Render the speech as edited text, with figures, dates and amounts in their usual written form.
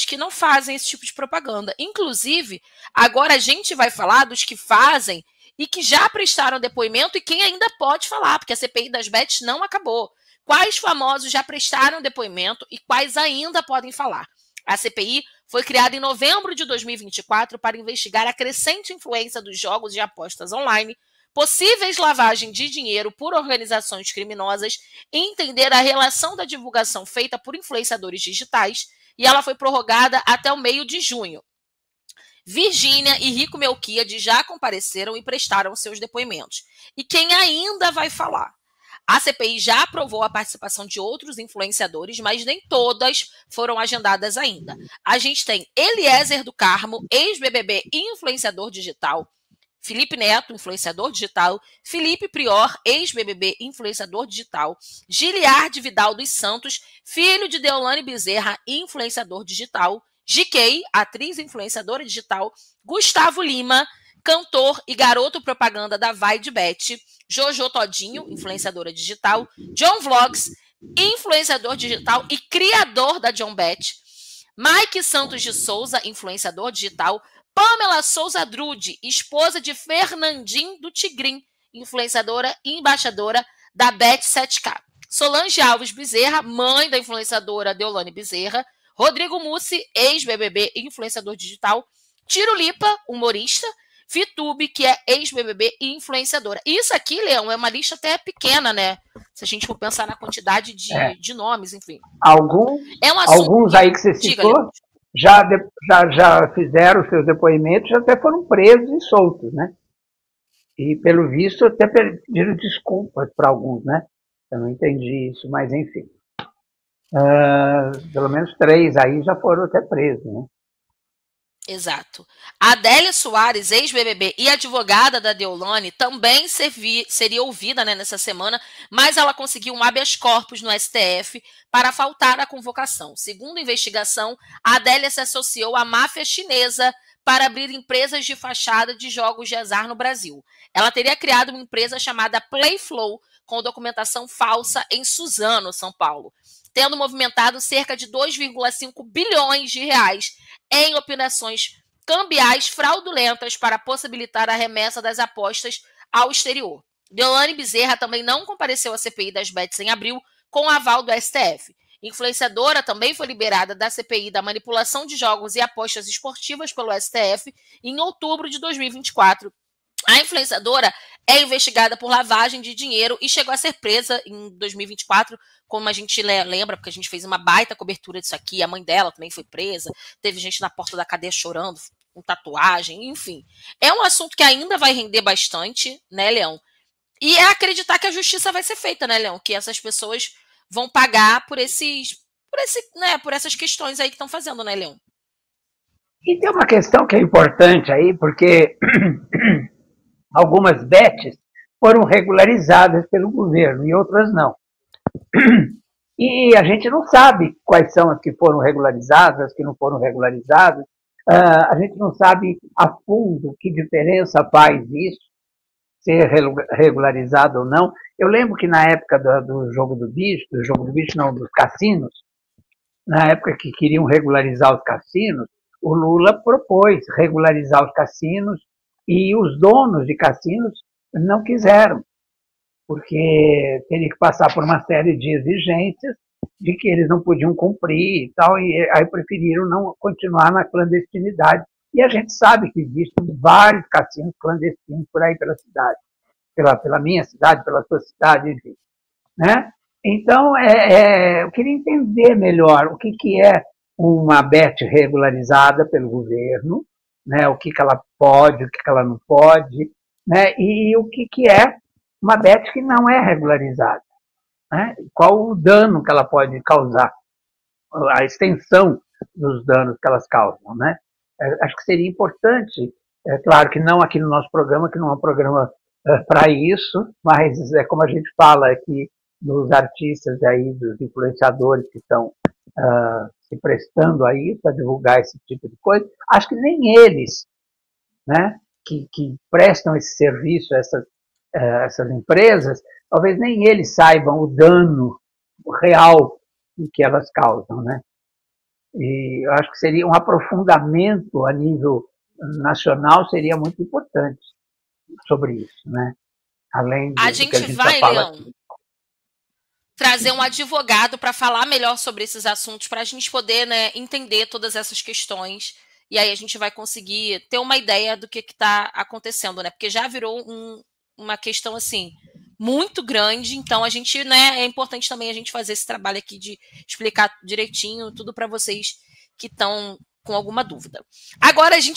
que não fazem esse tipo de propaganda. Inclusive, agora a gente vai falar dos que fazem e que já prestaram depoimento e quem ainda pode falar, porque a CPI das bets não acabou. Quais famosos já prestaram depoimento e quais ainda podem falar? A CPI foi criada em novembro de 2024 para investigar a crescente influência dos jogos de apostas online, possíveis lavagem de dinheiro por organizações criminosas e entender a relação da divulgação feita por influenciadores digitais, e ela foi prorrogada até o meio de junho. Virgínia e Rico Melquiades já compareceram e prestaram seus depoimentos. E quem ainda vai falar? A CPI já aprovou a participação de outros influenciadores, mas nem todas foram agendadas ainda. A gente tem Eliezer do Carmo, ex-BBB e influenciador digital, Felipe Neto, influenciador digital, Felipe Prior, ex-BBB, influenciador digital, Giliardi Vidal dos Santos, filho de Deolane Bezerra, influenciador digital, GK, atriz influenciadora digital, Gustavo Lima, cantor e garoto propaganda da Vai de Bet, Jojo Todinho, influenciadora digital, John Vlogs, influenciador digital e criador da John Bet, Mike Santos de Souza, influenciador digital, Pamela Souza Drude, esposa de Fernandinho do Tigrim, influenciadora e embaixadora da Bet7K. Solange Alves Bezerra, mãe da influenciadora Deolane Bezerra. Rodrigo Mussi, ex-BBB e influenciador digital. Tiro Lipa, humorista. Vitube, que é ex-BBB e influenciadora. Isso aqui, Leão, é uma lista até pequena, né? Se a gente for pensar na quantidade de nomes, enfim. Alguns aí que você citou já fizeram seus depoimentos, já até foram presos e soltos, né? E, pelo visto, até pediram desculpas para alguns, né? Eu não entendi isso, mas enfim. Pelo menos 3 aí já foram até presos, né? Exato. A Adélia Soares, ex-BBB e advogada da Deolane, também seria ouvida, né, nessa semana, mas ela conseguiu um habeas corpus no STF para faltar à convocação. Segundo a investigação, a Adélia se associou à máfia chinesa para abrir empresas de fachada de jogos de azar no Brasil. Ela teria criado uma empresa chamada Playflow, com documentação falsa em Suzano, São Paulo, tendo movimentado cerca de 2,5 bilhões de reais em operações cambiais fraudulentas para possibilitar a remessa das apostas ao exterior. Deolane Bezerra também não compareceu à CPI das bets em abril, com o aval do STF. Influenciadora também foi liberada da CPI da manipulação de jogos e apostas esportivas pelo STF em outubro de 2024. A influenciadora é investigada por lavagem de dinheiro e chegou a ser presa em 2024, como a gente lembra, porque a gente fez uma baita cobertura disso aqui. A mãe dela também foi presa, teve gente na porta da cadeia chorando, com tatuagem, enfim. É um assunto que ainda vai render bastante, né, Leão? E é acreditar que a justiça vai ser feita, né, Leão? Que essas pessoas vão pagar por essas questões aí que estão fazendo, né, Leão? E tem uma questão que é importante aí, porque algumas bets foram regularizadas pelo governo e outras não. E a gente não sabe quais são as que foram regularizadas, as que não foram regularizadas. A gente não sabe a fundo que diferença faz isso, ser regularizado ou não. Eu lembro que na época do jogo do bicho não, dos cassinos, na época que queriam regularizar os cassinos, o Lula propôs regularizar os cassinos e os donos de cassinos não quiseram, porque teria que passar por uma série de exigências de que eles não podiam cumprir e tal, e aí preferiram não continuar na clandestinidade. E a gente sabe que existem vários cassinos clandestinos por aí pela cidade, pela minha cidade, pela sua cidade, enfim. Né? Então, eu queria entender melhor o que é uma bet regularizada pelo governo, né? O que ela pode, o que ela não pode, né? E o que é uma bet que não é regularizada. Né? Qual o dano que ela pode causar, a extensão dos danos que elas causam. Né? Acho que seria importante, claro que não aqui no nosso programa, que não é um programa para isso, mas como a gente fala aqui dos artistas aí, dos influenciadores que estão se prestando a isso, a divulgar esse tipo de coisa, acho que nem eles, né, que prestam esse serviço a essas empresas, talvez nem eles saibam o dano real que elas causam, né? E eu acho que seria um aprofundamento a nível nacional, seria muito importante sobre isso, né? Além A do que a gente gente já vai, fala Leão, aqui. trazer um advogado para falar melhor sobre esses assuntos, para a gente poder, né, entender todas essas questões. E aí a gente vai conseguir ter uma ideia do que está acontecendo, né? Porque já virou uma questão assim muito grande. Então a gente, né, é importante também a gente fazer esse trabalho aqui de explicar direitinho tudo para vocês que estão com alguma dúvida. Agora a gente